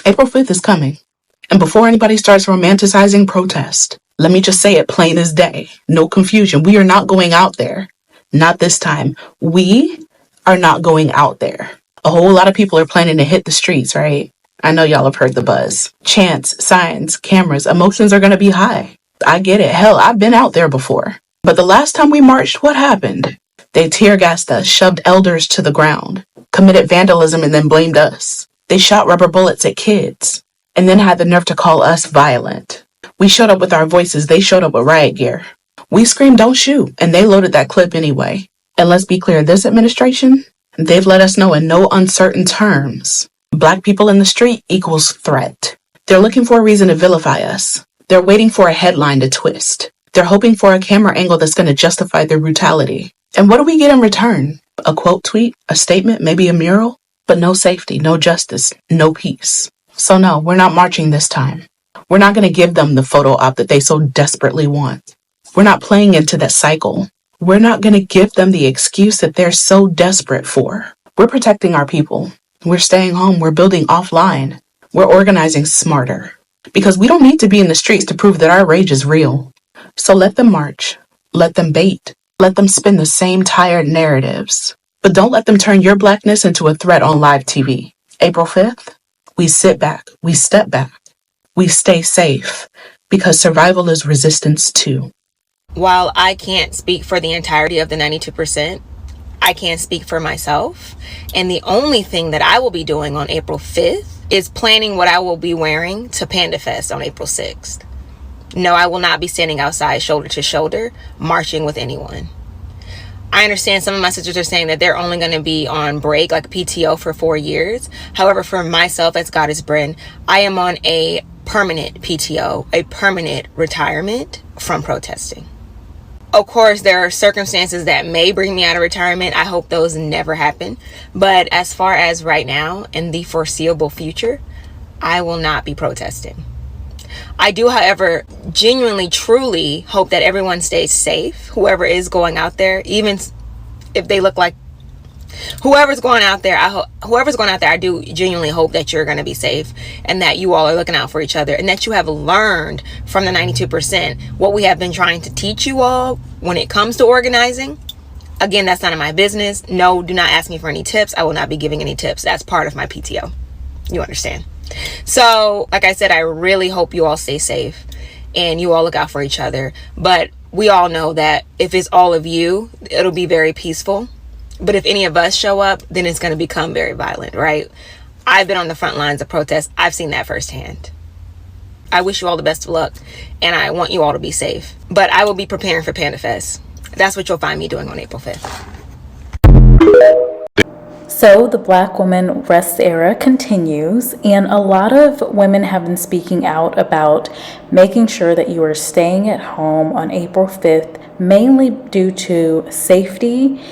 April 5th is coming. And before anybody starts romanticizing protest, let me just say it plain as day. No confusion. We are not going out there. Not this time. We are not going out there. A whole lot of people are planning to hit the streets, right? I know y'all have heard the buzz. Chants, signs, cameras, emotions are going to be high. I get it. Hell, I've been out there before. But the last time we marched, what happened? They tear gassed us, shoved elders to the ground, committed vandalism, and then blamed us. They shot rubber bullets at kids, and then had the nerve to call us violent. We showed up with our voices. They showed up with riot gear. We screamed, "Don't shoot," and they loaded that clip anyway. And let's be clear, this administration, they've let us know in no uncertain terms, Black people in the street equals threat. They're looking for a reason to vilify us. They're waiting for a headline to twist. They're hoping for a camera angle that's going to justify their brutality. And what do we get in return? A quote tweet, a statement, maybe a mural, but no safety, no justice, no peace. So no, we're not marching this time. We're not going to give them the photo op that they so desperately want. We're not playing into that cycle. We're not going to give them the excuse that they're so desperate for. We're protecting our people. We're staying home. We're building offline. We're organizing smarter. Because we don't need to be in the streets to prove that our rage is real. So let them march. Let them bait. Let them spin the same tired narratives. But don't let them turn your Blackness into a threat on live TV. April 5th, we sit back. We step back. We stay safe. Because survival is resistance too. While I can't speak for the entirety of the 92%, I can speak for myself. And the only thing that I will be doing on April 5th is planning what I will be wearing to Panda Fest on April 6th. No, I will not be standing outside shoulder to shoulder, marching with anyone. I understand some of my sisters are saying that they're only going to be on break, like PTO, for 4 years. However, for myself, as Goddess Bryn, I am on a permanent PTO, a permanent retirement from protesting. Of course, there are circumstances that may bring me out of retirement. I hope those never happen. But as far as right now, in the foreseeable future, I will not be protesting. I do, however, genuinely, truly hope that everyone stays safe. Whoever is going out there, even if they look like whoever's going out there, I do genuinely hope that you're going to be safe and that you all are looking out for each other and that you have learned from the 92% what we have been trying to teach you all when it comes to organizing. Again, that's none of my business. No, do not ask me for any tips. I will not be giving any tips. That's part of my PTO. You understand? So, like I said, I really hope you all stay safe and you all look out for each other. But we all know that if it's all of you, it'll be very peaceful. But if any of us show up, then it's going to become very violent, right? I've been on the front lines of protests. I've seen that firsthand. I wish you all the best of luck, and I want you all to be safe. But I will be preparing for Panda Fest. That's what you'll find me doing on April 5th. So the Black woman rest era continues, and a lot of women have been speaking out about making sure that you are staying at home on April 5th, mainly due to safety,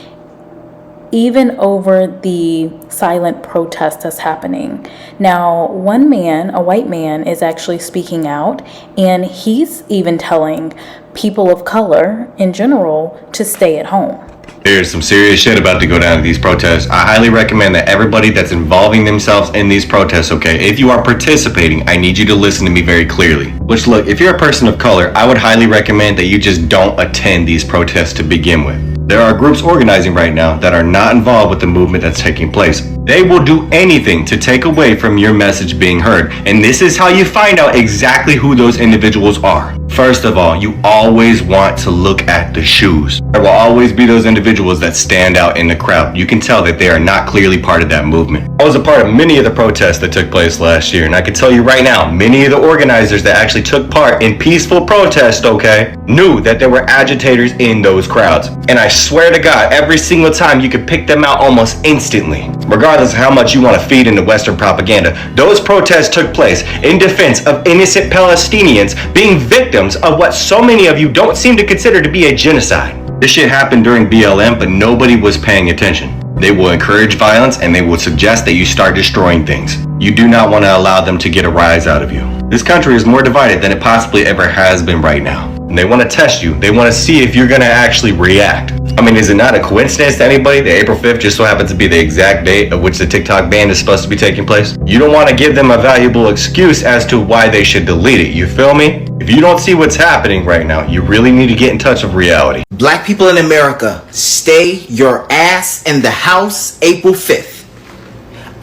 even over the silent protest that's happening. Now, one man, a white man, is actually speaking out, and he's even telling people of color in general to stay at home. There's some serious shit about to go down at these protests. I highly recommend that everybody that's involving themselves in these protests, okay, if you are participating, I need you to listen to me very clearly. Which, look, if you're a person of color, I would highly recommend that you just don't attend these protests to begin with. There are groups organizing right now that are not involved with the movement that's taking place. They will do anything to take away from your message being heard. And this is how you find out exactly who those individuals are. First of all, you always want to look at the shoes. There will always be those individuals that stand out in the crowd. You can tell that they are not clearly part of that movement. I was a part of many of the protests that took place last year, and I can tell you right now, many of the organizers that actually took part in peaceful protests, okay, knew that there were agitators in those crowds. And I swear to God, every single time you could pick them out almost instantly. Regardless of how much you want to feed into Western propaganda, those protests took place in defense of innocent Palestinians being victims of what so many of you don't seem to consider to be a genocide. This shit happened during BLM, but nobody was paying attention. They will encourage violence and they will suggest that you start destroying things. You do not want to allow them to get a rise out of you. This country is more divided than it possibly ever has been right now. They want to test you. They want to see if you're going to actually react. I mean, is it not a coincidence to anybody that April 5th just so happens to be the exact date of which the TikTok ban is supposed to be taking place? You don't want to give them a valuable excuse as to why they should delete it. You feel me? If you don't see what's happening right now, you really need to get in touch with reality. Black people in America, stay your ass in the house April 5th.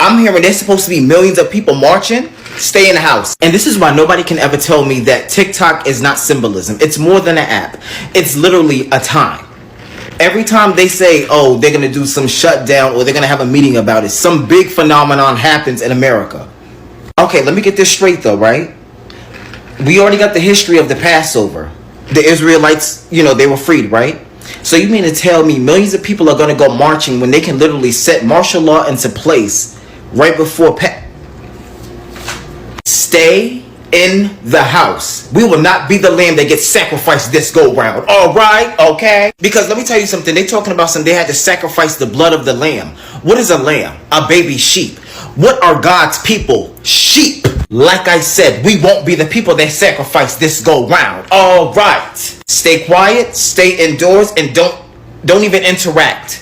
I'm hearing there's supposed to be millions of people marching. Stay in the house. And this is why nobody can ever tell me that TikTok is not symbolism. It's more than an app. It's literally a time. Every time they say, oh, they're going to do some shutdown or they're going to have a meeting about it, some big phenomenon happens in America. Okay, let me get this straight though, right? We already got the history of the Passover. The Israelites, they were freed, right? So you mean to tell me millions of people are going to go marching when they can literally set martial law into place right before Stay in the house. We will not be the lamb that gets sacrificed this go round. All right, okay? Because let me tell you something. They're talking about they had to sacrifice the blood of the lamb. What is a lamb? A baby sheep. What are God's people? Sheep. Like I said, we won't be the people that sacrifice this go round. All right. Stay quiet, stay indoors, and don't even interact.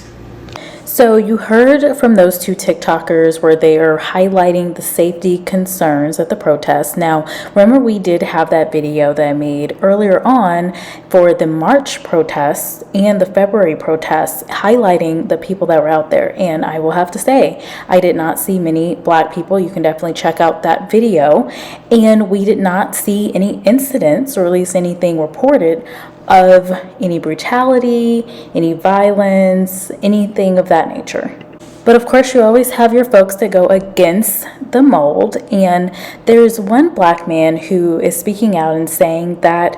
So you heard from those two TikTokers where they are highlighting the safety concerns at the protest. Now, remember we did have that video that I made earlier on for the March protests and the February protests, highlighting the people that were out there. And I will have to say, I did not see many Black people. You can definitely check out that video. And we did not see any incidents, or at least anything reported, of any brutality, any violence, anything of that nature. But of course, you always have your folks that go against the mold. And there's one Black man who is speaking out and saying that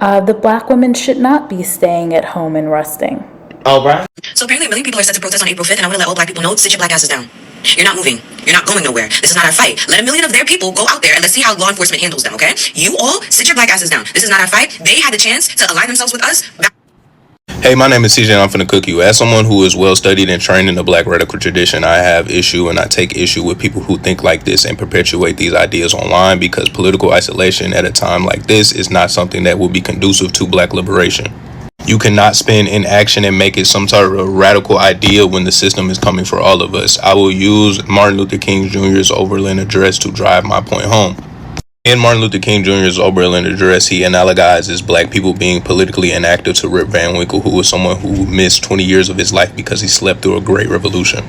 the Black women should not be staying at home and resting. All right. So apparently a million people are set to protest on April 5th, and I want to let all Black people know, sit your Black asses down. You're not moving. You're not going nowhere. This is not our fight. Let a million of their people go out there and let's see how law enforcement handles them, okay? You all sit your Black asses down. This is not our fight. They had the chance to align themselves with us. Hey, my name is CJ and I'm finna cook you. As someone who is well studied and trained in the Black radical tradition, I have issue and I take issue with people who think like this and perpetuate these ideas online, because political isolation at a time like this is not something that will be conducive to Black liberation. You cannot spin inaction and make it some sort of radical idea when the system is coming for all of us. I will use Martin Luther King Jr.'s Oberlin address to drive my point home. In Martin Luther King Jr.'s Oberlin address, he analogizes Black people being politically inactive to Rip Van Winkle, who was someone who missed 20 years of his life because he slept through a great revolution.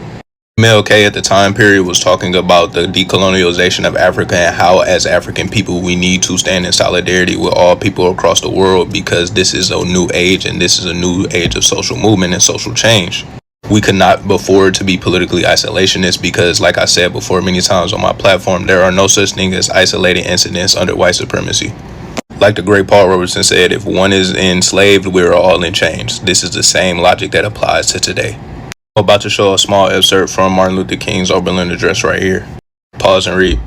MLK at the time period was talking about the decolonialization of Africa and how, as African people, we need to stand in solidarity with all people across the world, because this is a new age and this is a new age of social movement and social change. We could not afford to be politically isolationist because, like I said before many times on my platform, there are no such thing as isolated incidents under white supremacy. Like the great Paul Robeson said, if one is enslaved, we're all in chains. This is the same logic that applies to today. I'm about to show a small excerpt from Martin Luther King's Oberlin address right here. Pause and read.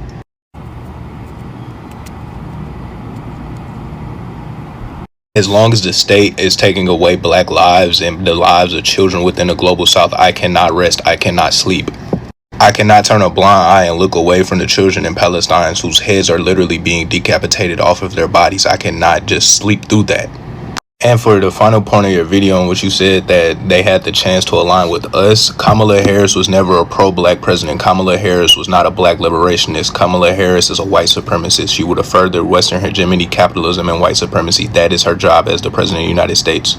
As long as the state is taking away Black lives and the lives of children within the global South, I cannot rest, I cannot sleep. I cannot turn a blind eye and look away from the children in Palestine whose heads are literally being decapitated off of their bodies. I cannot just sleep through that. And for the final point of your video in which you said that they had the chance to align with us, Kamala Harris was never a pro-Black president. Kamala Harris was not a Black liberationist. Kamala Harris is a white supremacist. She would have furthered Western hegemony, capitalism, and white supremacy. That is her job as the president of the United States.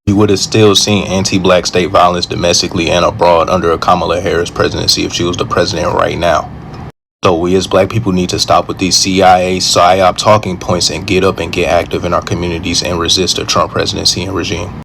We would have still seen anti-Black state violence domestically and abroad under a Kamala Harris presidency if she was the president right now. So we as Black people need to stop with these CIA PSYOP talking points and get up and get active in our communities and resist the Trump presidency and regime.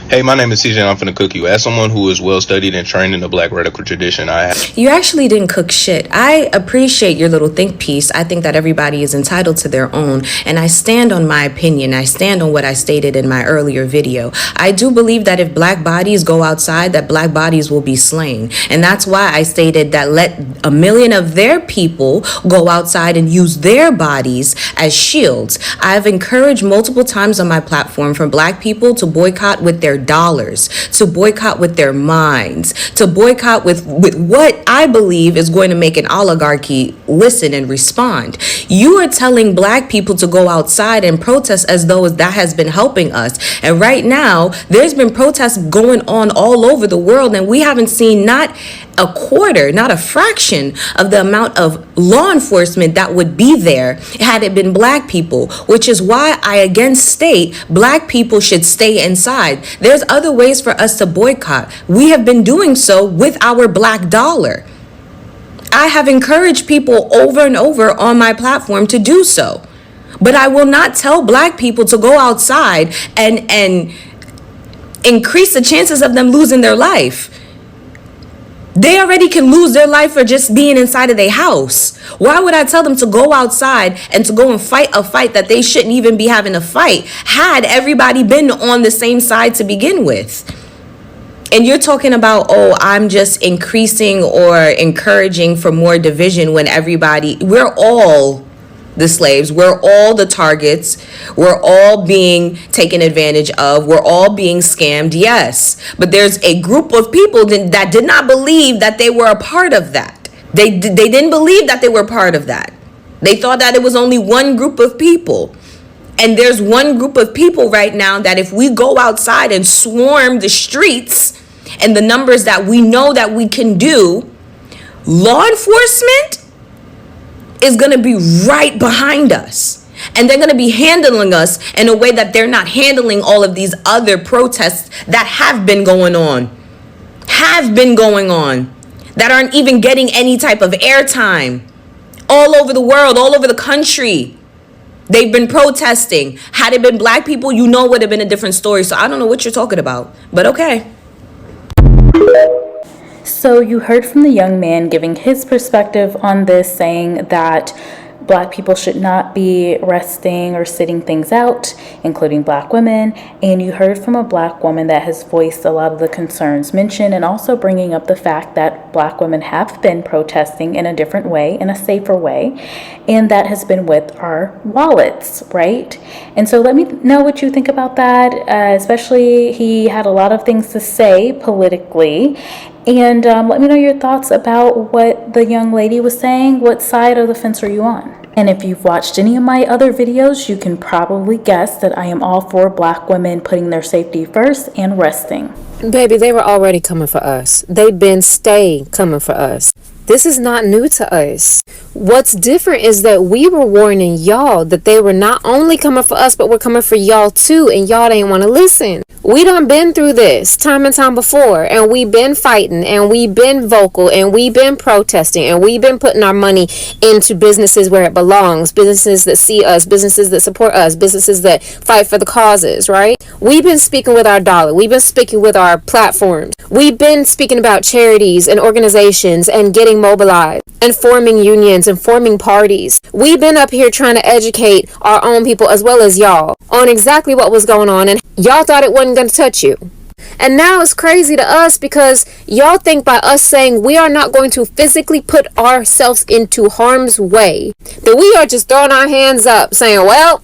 Hey, my name is CJ and I'm finna cook you. As someone who is well studied and trained in the Black radical tradition, You actually didn't cook shit. I appreciate your little think piece. I think that everybody is entitled to their own, and I stand on my opinion. I stand on what I stated in my earlier video. I do believe that if Black bodies go outside, that Black bodies will be slain. And that's why I stated that let a million of their people go outside and use their bodies as shields. I've encouraged multiple times on my platform for Black people to boycott with their their dollars, to boycott with their minds, to boycott with what I believe is going to make an oligarchy listen and respond. You are telling black people to go outside and protest as though that has been helping us. And right now, there's been protests going on all over the world, and we haven't seen not a quarter, not a fraction of the amount of law enforcement that would be there had it been black people, which is why I again state black people should stay inside. There's other ways for us to boycott. We have been doing so with our black dollar. I have encouraged people over and over on my platform to do so. But I will not tell black people to go outside and increase the chances of them losing their life. They already can lose their life for just being inside of their house. Why would I tell them to go outside and to go and fight a fight that they shouldn't even be having to fight, had everybody been on the same side to begin with? And you're talking about, oh, I'm just increasing or encouraging for more division when we're all the slaves, we're all the targets, we're all being taken advantage of, we're all being scammed, yes. But there's a group of people that did not believe that they were a part of that. They didn't believe that they were part of that. They thought that it was only one group of people. And there's one group of people right now that if we go outside and swarm the streets and the numbers that we know that we can do, law enforcement is going to be right behind us. And they're going to be handling us in a way that they're not handling all of these other protests that have been going on, that aren't even getting any type of airtime all over the world, all over the country. They've been protesting. Had it been black people, it would have been a different story. So I don't know what you're talking about, but okay. So you heard from the young man giving his perspective on this, saying that Black people should not be resting or sitting things out, including Black women. And you heard from a Black woman that has voiced a lot of the concerns mentioned, and also bringing up the fact that Black women have been protesting in a different way, in a safer way, and that has been with our wallets, right? And so let me know what you think about that, especially he had a lot of things to say politically. And let me know your thoughts about what the young lady was saying. What side of the fence are you on? And if you've watched any of my other videos, you can probably guess that I am all for Black women putting their safety first and resting. Baby, they were already coming for us. They've been coming for us. This is not new to us. What's different is that we were warning y'all that they were not only coming for us, but we're coming for y'all too, and y'all didn't want to listen. We done been through this time and time before, and we been fighting, and we been vocal, and we been protesting, and we been putting our money into businesses where it belongs, businesses that see us, businesses that support us, businesses that fight for the causes, right? We've been speaking with our dollar. We've been speaking with our platforms. We've been speaking about charities and organizations and getting mobilized and forming unions and forming parties. We've been up here trying to educate our own people as well as y'all on exactly what was going on, and y'all thought it wasn't going to touch you. And now it's crazy to us because y'all think by us saying we are not going to physically put ourselves into harm's way, that we are just throwing our hands up saying, well,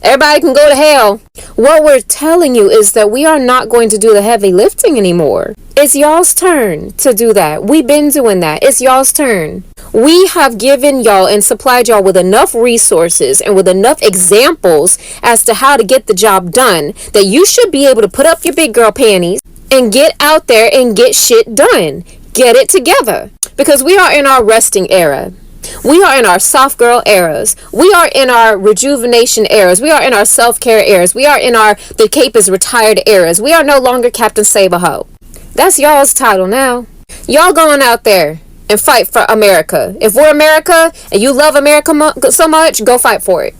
everybody can go to hell. What we're telling you is that we are not going to do the heavy lifting anymore. It's y'all's turn to do that. We've been doing that. It's y'all's turn. We have given y'all and supplied y'all with enough resources and with enough examples as to how to get the job done that you should be able to put up your big girl panties and get out there and get shit done. Get it together. Because we are in our resting era. We are in our soft girl eras. We are in our rejuvenation eras. We are in our self-care eras. We are in our the cape is retired eras. We are no longer Captain Save-A-Ho. That's y'all's title now. Y'all going out there and fight for America. If we're America and you love America so much, go fight for it.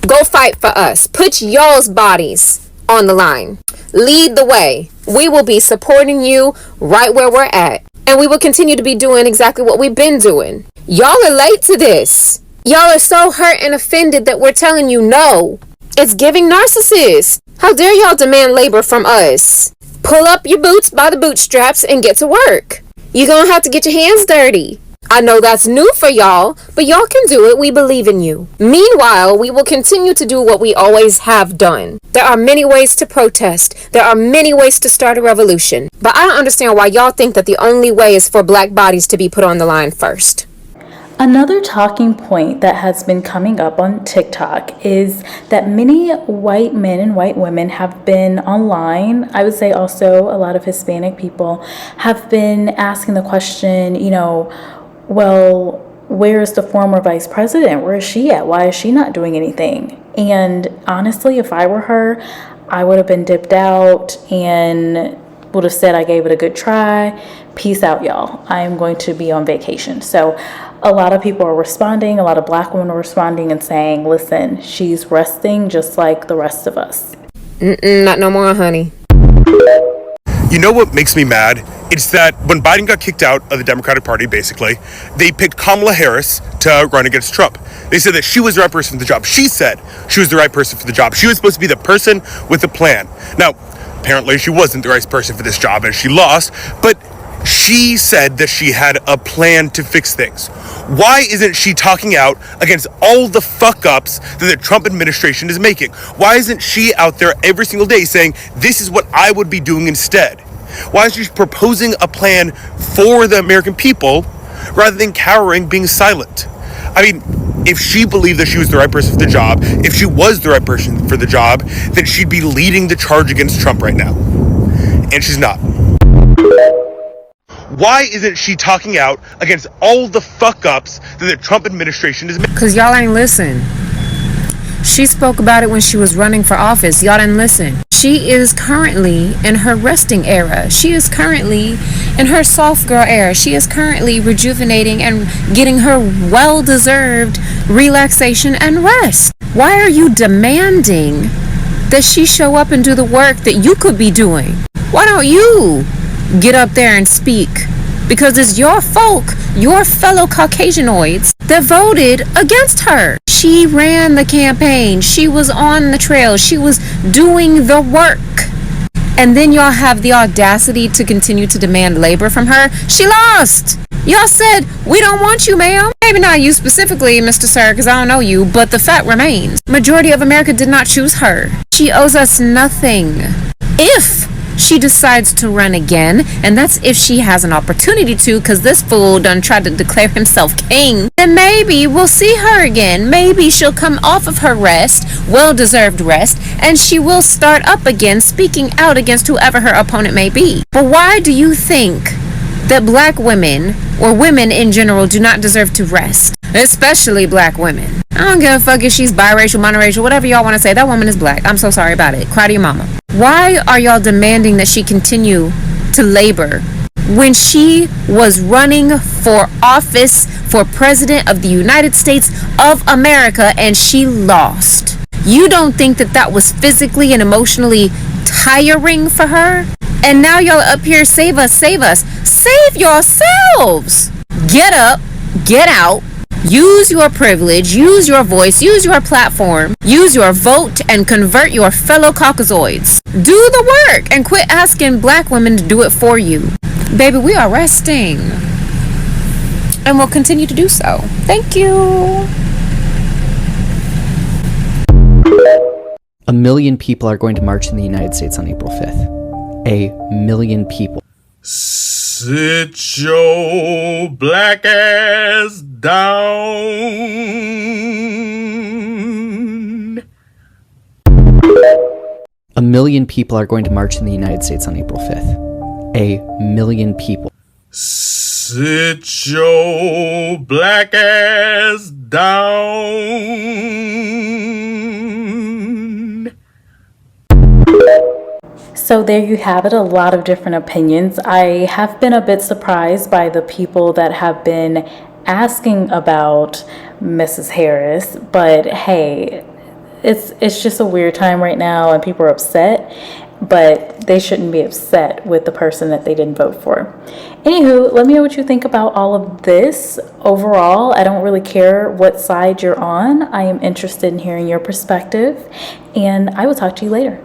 Go fight for us. Put y'all's bodies on the line. Lead the way. We will be supporting you right where we're at. And we will continue to be doing exactly what we've been doing. Y'all are late to this. Y'all are so hurt and offended that we're telling you no. It's giving narcissists. How dare y'all demand labor from us? Pull up your boots by the bootstraps and get to work. You're gonna have to get your hands dirty. I know that's new for y'all, but y'all can do it. We believe in you. Meanwhile, we will continue to do what we always have done. There are many ways to protest. There are many ways to start a revolution. But I don't understand why y'all think that the only way is for black bodies to be put on the line first. Another talking point that has been coming up on TikTok is that many white men and white women have been online. I would say also a lot of Hispanic people have been asking the question, well, where is the former vice president? Where is she at? Why is she not doing anything? And honestly, if I were her, I would have been dipped out and would have said I gave it a good try. Peace out, y'all. I am going to be on vacation. So a lot of people are responding. A lot of black women are responding and saying, listen, she's resting just like the rest of us. Not no more, honey. You know what makes me mad? It's that when Biden got kicked out of the Democratic Party, basically, they picked Kamala Harris to run against Trump. They said that she was the right person for the job. She said she was the right person for the job. She was supposed to be the person with the plan. Now, apparently she wasn't the right person for this job and she lost, but she said that she had a plan to fix things. Why isn't she talking out against all the fuck-ups that the Trump administration is making? Why isn't she out there every single day saying, this is what I would be doing instead? Why is she proposing a plan for the American people rather than cowering, being silent? I mean, if she believed that she was the right person for the job, if she was the right person for the job, then she'd be leading the charge against Trump right now. And she's not. Why isn't she talking out against all the fuck-ups that the Trump administration is making? Because y'all ain't listen. She spoke about it when she was running for office. Y'all didn't listen. She is currently in her resting era. She is currently in her soft girl era. She is currently rejuvenating and getting her well-deserved relaxation and rest. Why are you demanding that she show up and do the work that you could be doing? Why don't you get up there and speak? Because it's your folk, your fellow Caucasianoids, that voted against her. She ran the campaign. She was on the trail. She was doing the work. And then y'all have the audacity to continue to demand labor from her. She lost. Y'all said, we don't want you, ma'am. Maybe not you specifically, Mr. Sir, because I don't know you, but the fact remains. Majority of America did not choose her. She owes us nothing. If she decides to run again, and that's if she has an opportunity to, because this fool done tried to declare himself king, then maybe we'll see her again. Maybe she'll come off of her rest, well-deserved rest, and she will start up again, speaking out against whoever her opponent may be. But why do you think that black women, or women in general, do not deserve to rest? Especially black women. I don't give a fuck if she's biracial, monoracial, whatever y'all want to say. That woman is black. I'm so sorry about it. Cry to your mama. Why are y'all demanding that she continue to labor when she was running for office for president of the United States of America and she lost? You don't think that that was physically and emotionally tiring for her? And now y'all up here, save us, save us. Save yourselves. Get up, get out. Use your privilege, use your voice, use your platform, use your vote, and convert your fellow Caucasoids. Do the work and quit asking black women to do it for you. Baby, we are resting. And we'll continue to do so. Thank you. 1 million people are going to march in the United States on April 5th. 1 million people. Sit your black ass down. 1 million people are going to march in the United States on April 5th. 1 million people. Sit your black ass down. So there you have it, a lot of different opinions. I have been a bit surprised by the people that have been asking about Mrs. Harris, but hey, it's just a weird time right now and people are upset, but they shouldn't be upset with the person that they didn't vote for. Anywho, let me know what you think about all of this. Overall, I don't really care what side you're on. I am interested in hearing your perspective, and I will talk to you later.